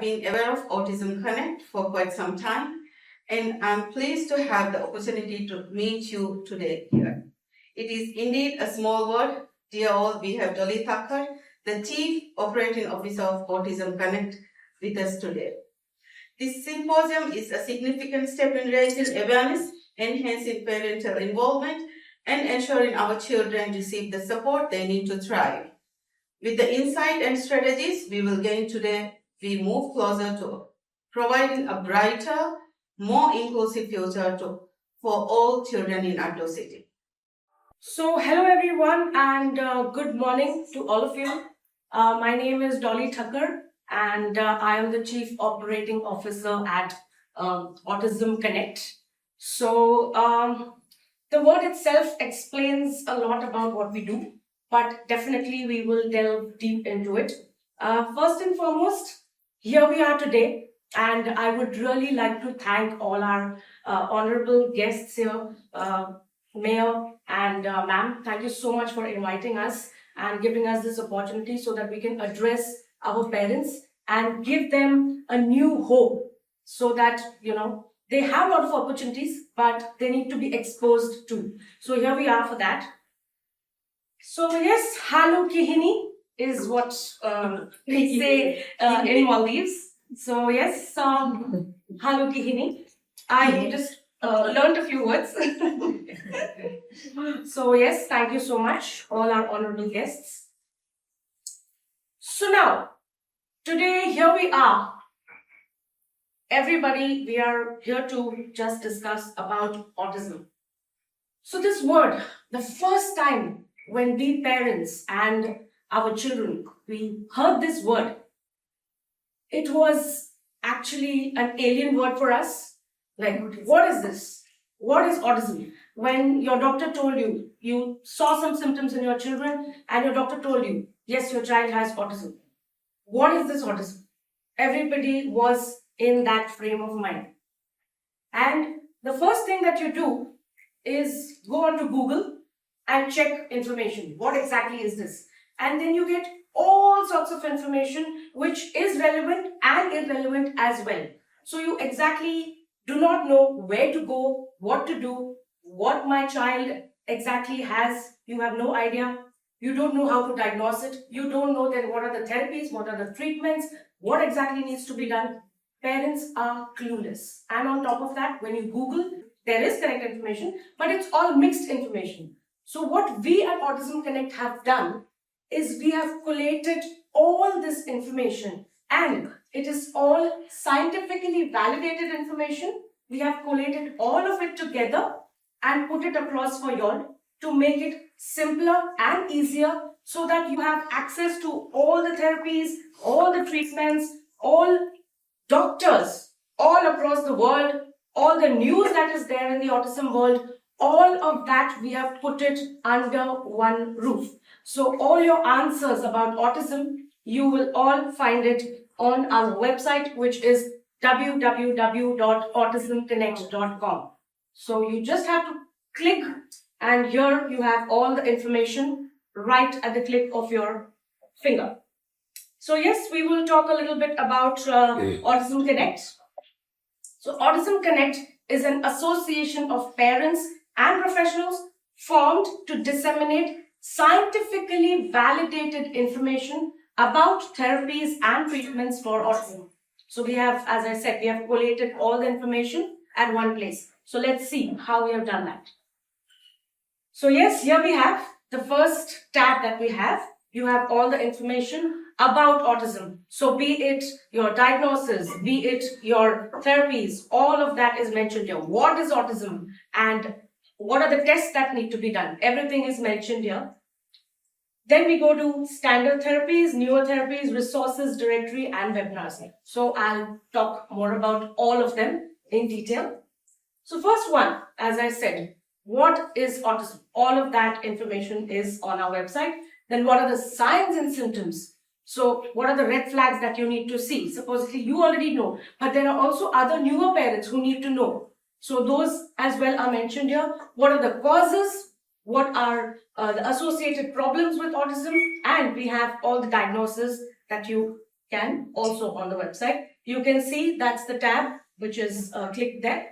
been aware of Autism Connect for quite some time, and I'm pleased to have the opportunity to meet you today here. It is indeed a small world. Dear all, we have Dolly Thakkar, the Chief Operating Officer of Autism Connect, with us today. This symposium is a significant step in raising awareness, enhancing parental involvement, and ensuring our children receive the support they need to thrive. With the insight and strategies we will gain today, we move closer to providing a brighter, more inclusive future for all children in Addu City. So, hello everyone, and good morning to all of you. My name is Dolly Thakkar, and I am the Chief Operating Officer at Autism Connect. So, the word itself explains a lot about what we do, but definitely we will delve deep into it. First and foremost, here we are today, and I would really like to thank all our honorable guests here, Mayor and ma'am. Thank you so much for inviting us and giving us this opportunity so that we can address our parents and give them a new hope so that, they have a lot of opportunities, but they need to be exposed to. So here we are for that. So yes, Halu Kihini is what we say in Maldives. So yes, Halu Kihini. I just learned a few words. So yes, thank you so much, all our honorable guests. So now, today here we are. Everybody, we are here to just discuss about autism. So this word, the first time when we parents and our children, we heard this word, it was actually an alien word for us. Like, what is this? What is autism? When your doctor told you, you saw some symptoms in your children and your doctor told you, yes, your child has autism. What is this autism? Everybody was in that frame of mind. And the first thing that you do is go onto Google and check information. What exactly is this? And then you get all sorts of information which is relevant and irrelevant as well. So you exactly do not know where to go, what to do, what my child exactly has. You have no idea. You don't know how to diagnose it. You don't know then what are the therapies, what are the treatments, what exactly needs to be done. Parents are clueless. And on top of that, when you Google, there is correct information, but it's all mixed information. So what we at Autism Connect have done is we have collated all this information, and it is all scientifically validated information. We have collated all of it together and put it across for y'all to make it simpler and easier so that you have access to all the therapies, all the treatments, all doctors all across the world, all the news that is there in the autism world, all of that we have put it under one roof. So all your answers about autism, you will all find it on our website, which is www.autismconnect.com. So you just have to click, and here you have all the information right at the click of your finger. So yes, we will talk a little bit about Autism Connect. So Autism Connect is an association of parents and professionals formed to disseminate scientifically validated information about therapies and treatments for autism. So we have, as I said, we have collated all the information at one place. So let's see how we have done that. So yes, here we have the first tab that we have. You have all the information about autism. So be it your diagnosis, be it your therapies, all of that is mentioned here. What is autism and what are the tests that need to be done? Everything is mentioned here. Then we go to standard therapies, newer therapies, resources, directory, and webinars. So I'll talk more about all of them in detail. So first one, as I said, what is autism? All of that information is on our website. Then what are the signs and symptoms? So what are the red flags that you need to see? Supposedly you already know, but there are also other newer parents who need to know. So those as well are mentioned here. What are the causes? What are the associated problems with autism? And we have all the diagnoses that you can also on the website. You can see that's the tab which is clicked there.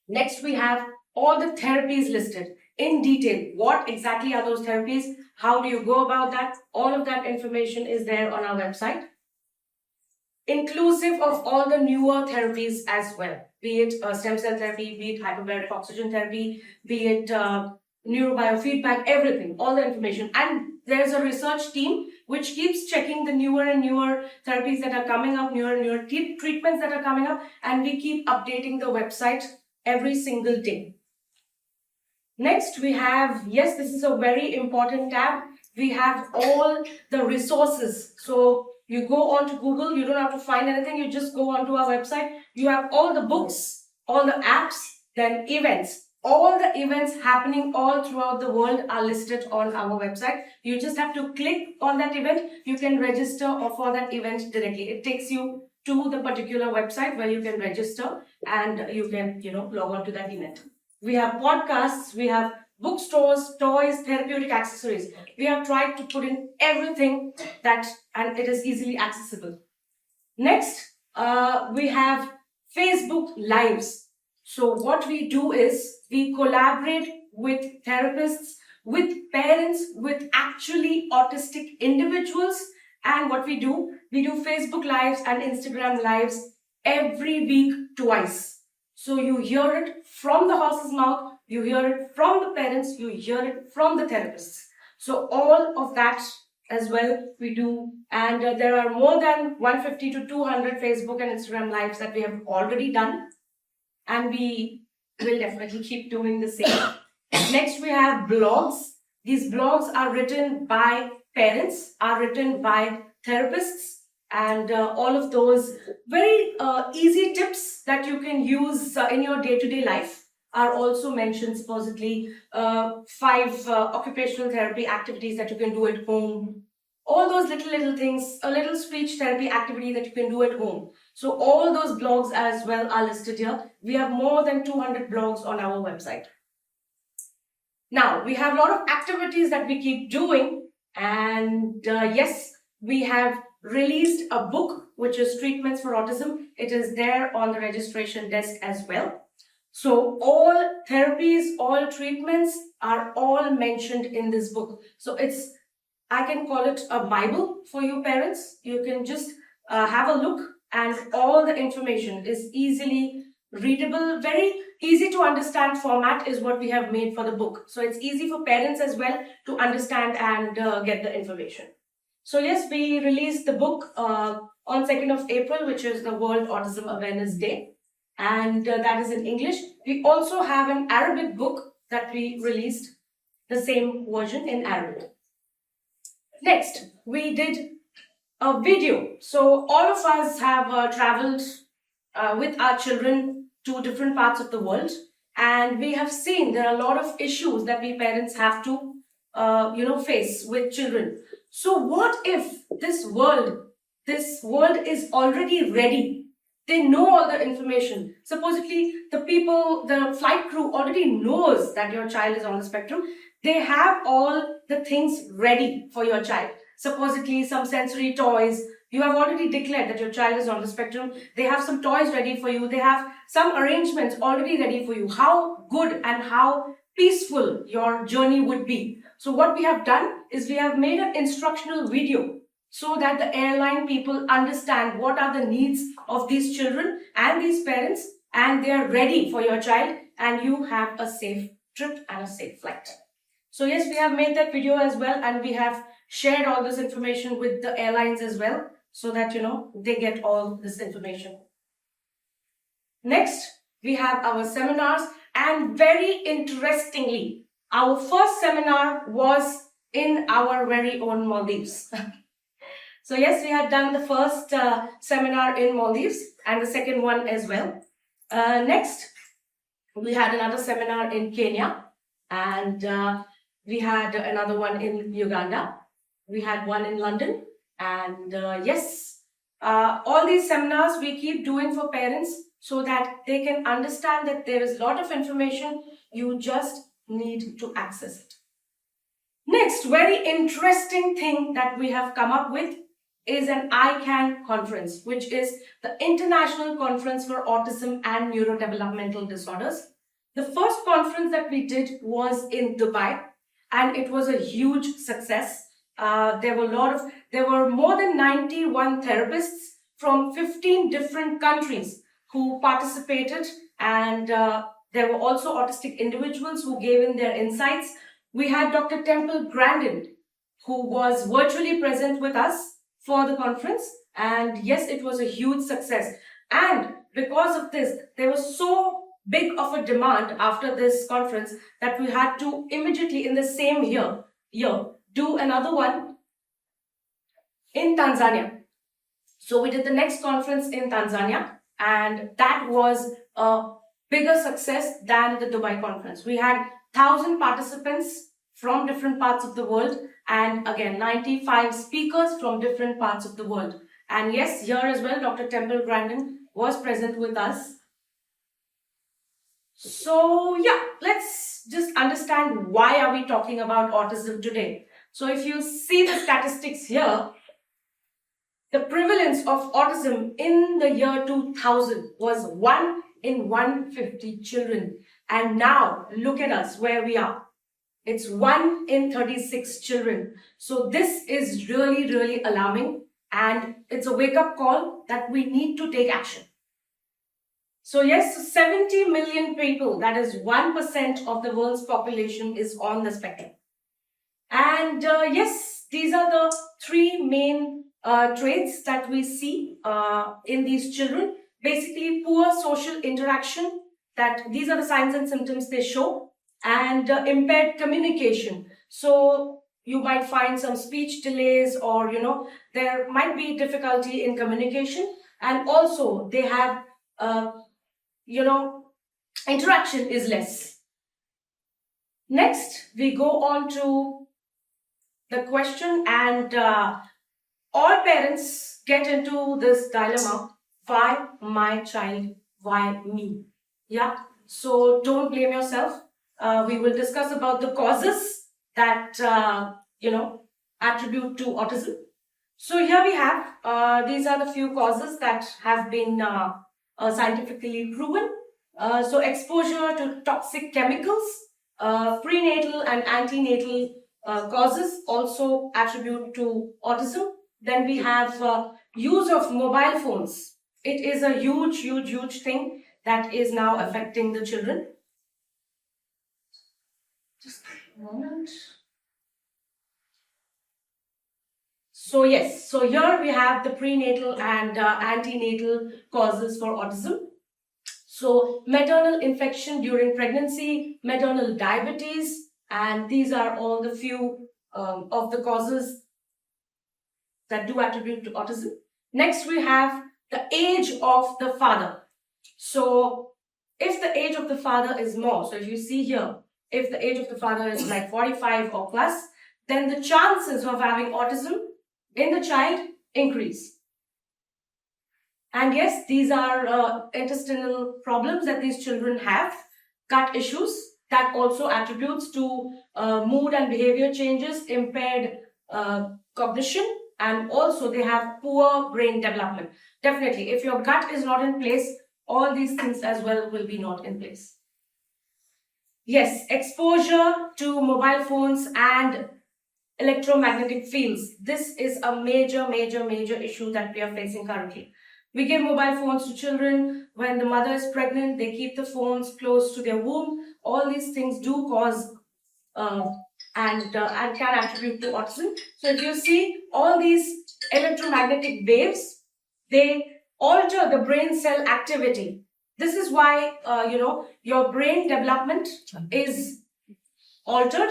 Next, we have all the therapies listed in detail. What exactly are those therapies? How do you go about that? All of that information is there on our website. Inclusive of all the newer therapies as well, be it stem cell therapy, be it hyperbaric oxygen therapy, be it neurobiofeedback, everything, all the information. And there's a research team which keeps checking the newer and newer therapies that are coming up, newer and newer treatments that are coming up, and we keep updating the website every single day. Next, we have, yes, this is a very important tab. We have all the resources. So you go on to Google, you don't have to find anything, you just go onto our website. You have all the books, all the apps, then events. All the events happening all throughout the world are listed on our website. You just have to click on that event. You can register for that event directly. It takes you to the particular website where you can register and you can, log on to that event. We have podcasts, we have bookstores, toys, therapeutic accessories. We have tried to put in everything and it is easily accessible. Next, we have Facebook Lives. So what we do is we collaborate with therapists, with parents, with actually autistic individuals. And what we do Facebook Lives and Instagram Lives every week twice. So you hear it from the horse's mouth, you hear it from the parents, you hear it from the therapists. So all of that as well we do. And there are more than 150 to 200 Facebook and Instagram Lives that we have already done. And we will definitely keep doing the same. Next, we have blogs. These blogs are written by parents, are written by therapists, and all of those very easy tips that you can use in your day-to-day life are also mentioned. Supposedly 5 occupational therapy activities that you can do at home. All those little things, a little speech therapy activity that you can do at home. So all those blogs as well are listed here. We have more than 200 blogs on our website. Now, we have a lot of activities that we keep doing. And yes, we have released a book, which is Treatments for Autism. It is there on the registration desk as well. So all therapies, all treatments are all mentioned in this book. So I can call it a Bible for you parents. You can just have a look and all the information is easily readable, very easy to understand format is what we have made for the book. So it's easy for parents as well to understand and get the information. So yes, we released the book on 2nd of April, which is the World Autism Awareness Day. And that is in English. We also have an Arabic book that we released, the same version in Arabic. Next, we did a video. So all of us have traveled with our children to different parts of the world, and we have seen there are a lot of issues that we parents have to face with children. So what if this world is already ready? They know all the information. Supposedly the flight crew already knows that your child is on the spectrum. They have all the things ready for your child. Supposedly some sensory toys. You have already declared that your child is on the spectrum. They have some toys ready for you. They have some arrangements already ready for you. How good and how peaceful your journey would be. So what we have done is we have made an instructional video so that the airline people understand what are the needs of these children and these parents, and they are ready for your child, and you have a safe trip and a safe flight. So yes, we have made that video as well, and we have shared all this information with the airlines as well, so that they get all this information. Next, we have our seminars, and very interestingly, our first seminar was in our very own Maldives. So yes, we had done the first seminar in Maldives and the second one as well. Next, we had another seminar in Kenya, and we had another one in Uganda. We had one in London, and yes, all these seminars we keep doing for parents so that they can understand that there is a lot of information, you just need to access it. Next, very interesting thing that we have come up with is an ICANN conference, which is the International Conference for Autism and Neurodevelopmental Disorders. The first conference that we did was in Dubai, and it was a huge success. There were more than 91 therapists from 15 different countries who participated, and there were also autistic individuals who gave in their insights. We had Dr. Temple Grandin, who was virtually present with us for the conference, and yes, it was a huge success. And because of this, there was so big of a demand after this conference that we had to immediately in the same year do another one in Tanzania. So we did the next conference in Tanzania, and that was a bigger success than the Dubai conference. We had 1,000 participants from different parts of the world, and again 95 speakers from different parts of the world. And yes, here as well, Dr. Temple Grandin was present with us. So yeah, let's just understand why are we talking about autism today. So if you see the statistics here, the prevalence of autism in the year 2000 was 1 in 150 children. And now look at us where we are. It's 1 in 36 children. So this is really, really alarming, and it's a wake-up call that we need to take action. So yes, 70 million people, that is 1% of the world's population, is on the spectrum. And yes, these are the three main traits that we see in these children. Basically, poor social interaction, that these are the signs and symptoms they show, and impaired communication. So you might find some speech delays, or there might be difficulty in communication, and also they have interaction is less. Next, we go on to the question, and all parents get into this dilemma: why my child, why me? Yeah, so don't blame yourself. We will discuss about the causes that attribute to autism. So here we have these are the few causes that have been scientifically proven. So exposure to toxic chemicals, prenatal and antenatal causes also attribute to autism. Then we have use of mobile phones. It is a huge thing that is now affecting the children. Just a moment. So yes, so here we have the prenatal and antenatal causes for autism. So maternal infection during pregnancy, maternal diabetes, and these are all the few of the causes that do attribute to autism. Next, we have the age of the father. So if the age of the father is more, so if you see here, if the age of the father is like 45 or plus, then the chances of having autism in the child increase. And yes, these are intestinal problems that these children have, gut issues that also attributes to mood and behavior changes, impaired cognition, and also they have poor brain development. Definitely, if your gut is not in place, all these things as well will be not in place. Yes, exposure to mobile phones and electromagnetic fields. This is a major issue that we are facing currently. We give mobile phones to children. When the mother is pregnant, they keep the phones close to their womb. All these things do cause and can attribute to autism. So if you see all these electromagnetic waves, they alter the brain cell activity. This is why your brain development is altered.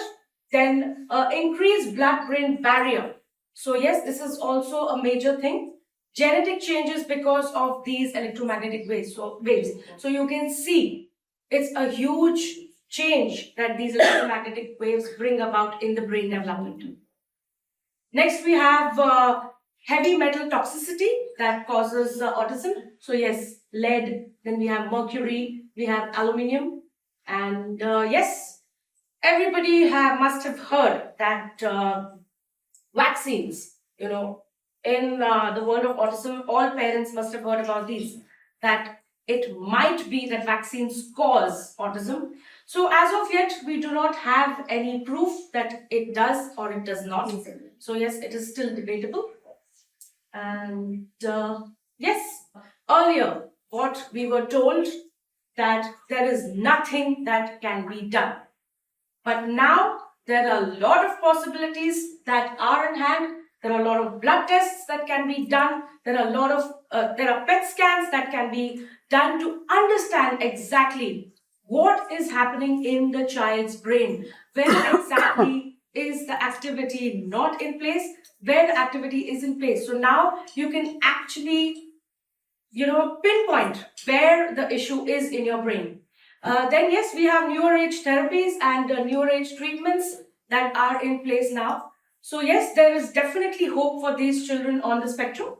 Then increased blood-brain barrier. So yes, this is also a major thing. Genetic changes because of these electromagnetic waves. So you can see it's a huge change that these electromagnetic waves bring about in the brain development. Next, we have heavy metal toxicity that causes autism. So yes, lead, then we have mercury, we have aluminium, and yes, everybody must have heard that vaccines, in the world of autism, all parents must have heard about these, that it might be that vaccines cause autism. So as of yet, we do not have any proof that it does or it does not. So yes, it is still debatable. And yes, earlier what we were told that there is nothing that can be done. But now there are a lot of possibilities that are in hand. There are a lot of blood tests that can be done. There are a lot of there are PET scans that can be done to understand exactly what is happening in the child's brain. Where exactly is the activity not in place? Where the activity is in place. So now you can actually, pinpoint where the issue is in your brain. Then yes, we have newer age therapies and newer age treatments that are in place now. So yes, there is definitely hope for these children on the spectrum.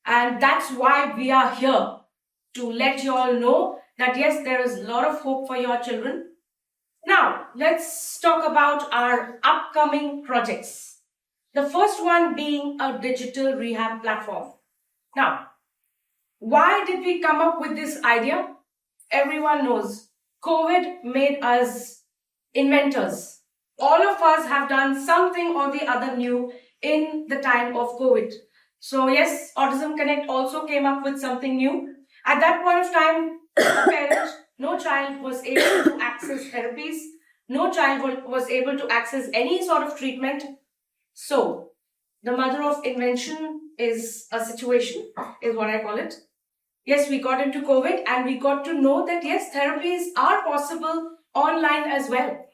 And that's why we are here, to let you all know that yes, there is a lot of hope for your children. Now, let's talk about our upcoming projects. The first one being a digital rehab platform. Now, why did we come up with this idea? Everyone knows COVID made us inventors. All of us have done something or the other new in the time of COVID. So yes, Autism Connect also came up with something new. At that point of time, no child was able to access therapies. No child was able to access any sort of treatment. So the mother of invention is a situation, is what I call it. Yes, we got into COVID and we got to know that yes, therapies are possible online as well.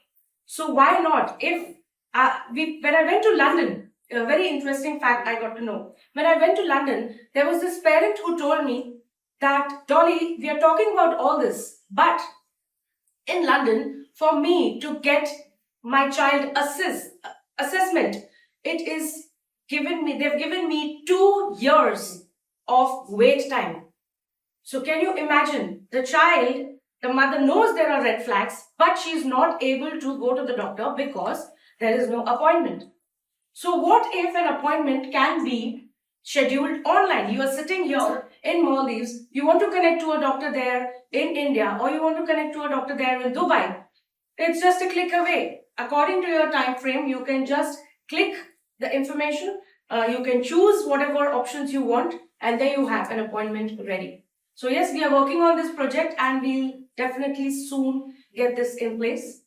So why not? When I went to London, a very interesting fact I got to know. When I went to London, there was this parent who told me that, Dolly, we are talking about all this, but in London, for me to get my child assessment, they've given me 2 years of wait time. So can you imagine, the mother knows there are red flags, but she is not able to go to the doctor because there is no appointment. So what if an appointment can be scheduled online? You are sitting here in Maldives, you want to connect to a doctor there in India, or you want to connect to a doctor there in Dubai. It's just a click away. According to your time frame, you can just click the information, you can choose whatever options you want, and there you have an appointment ready. So yes, we are working on this project and we'll definitely soon get this in place.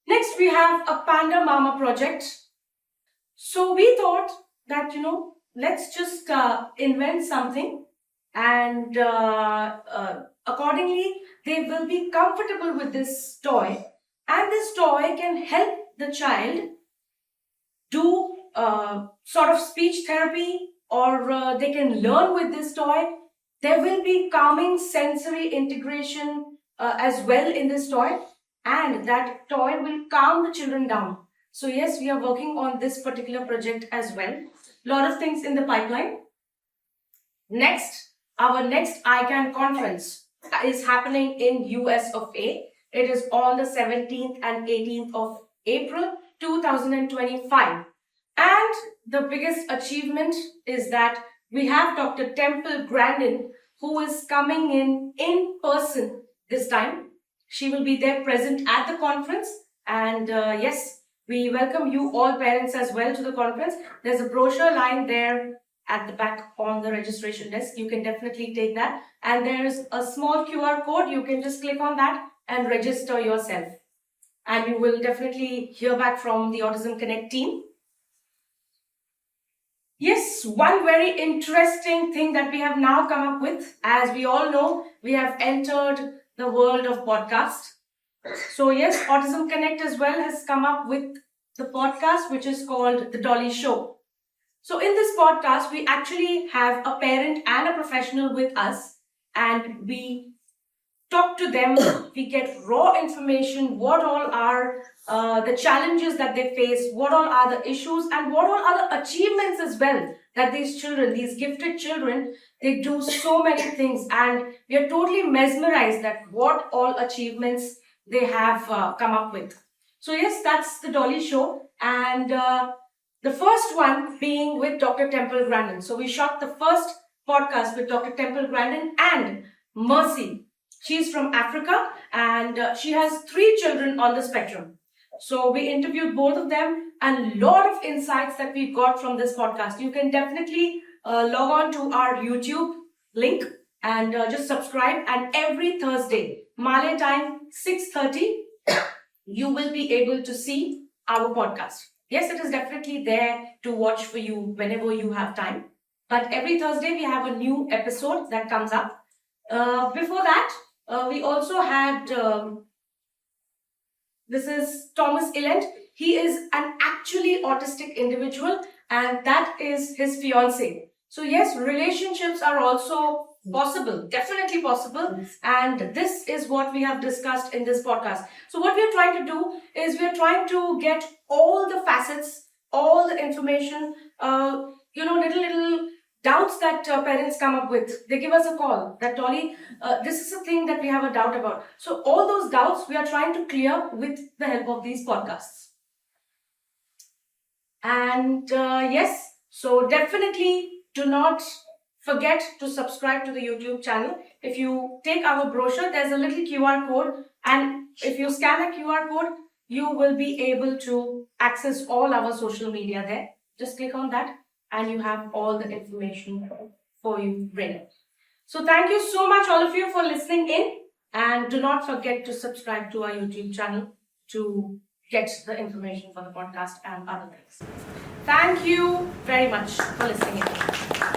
Next, we have a Panda Mama project. So we thought that, let's just invent something, and accordingly, they will be comfortable with this toy, and this toy can help the child do sort of speech therapy, or they can learn with this toy. There will be calming sensory integration as well in this toy, and that toy will calm the children down. So yes, we are working on this particular project as well. Lot of things in the pipeline. Next, our next ICANN conference is happening in US of A. It is on the 17th and 18th of April 2025. And the biggest achievement is that we have Dr. Temple Grandin, who is coming in person this time. She will be there present at the conference. And yes, we welcome you all parents as well to the conference. There's a brochure line there at the back on the registration desk. You can definitely take that. And there's a small QR code. You can just click on that and register yourself. And you will definitely hear back from the Autism Connect team. Yes, one very interesting thing that we have now come up with, as we all know, we have entered the world of podcast. So yes, Autism Connect as well has come up with the podcast, which is called The Dolly Show. So in this podcast, we actually have a parent and a professional with us, and we talk to them, we get raw information, what all are the challenges that they face, what all are the issues, and what all are the achievements as well that these children, these gifted children, they do so many things, and we are totally mesmerized that what all achievements they have come up with. So yes, that's the Dolly Show, and The first one being with Dr. Temple Grandin. So we shot the first podcast with Dr. Temple Grandin and Mercy. She's from Africa and she has 3 children on the spectrum. So we interviewed both of them and a lot of insights that we got from this podcast. You can definitely log on to our YouTube link and just subscribe. And every Thursday, Malay time, 6:30, you will be able to see our podcast. Yes, it is definitely there to watch for you whenever you have time. But every Thursday, we have a new episode that comes up. Before that, we also had, this is Thomas Ilent. He is an actually autistic individual and that is his fiancée. So yes, relationships are also possible, definitely possible. And this is what we have discussed in this podcast. So what we are trying to do is we are trying to get all the facets, all the information, little doubts that parents come up with. They give us a call that, Dolly, this is a thing that we have a doubt about. So all those doubts we are trying to clear with the help of these podcasts. And yes, so definitely do not forget to subscribe to the YouTube channel. If you take our brochure, there's a little QR code, and if you scan a QR code, you will be able to access all our social media there. Just click on that and you have all the information for you ready. So thank you so much all of you for listening in, and do not forget to subscribe to our YouTube channel to get the information for the podcast and other things. Thank you very much for listening in.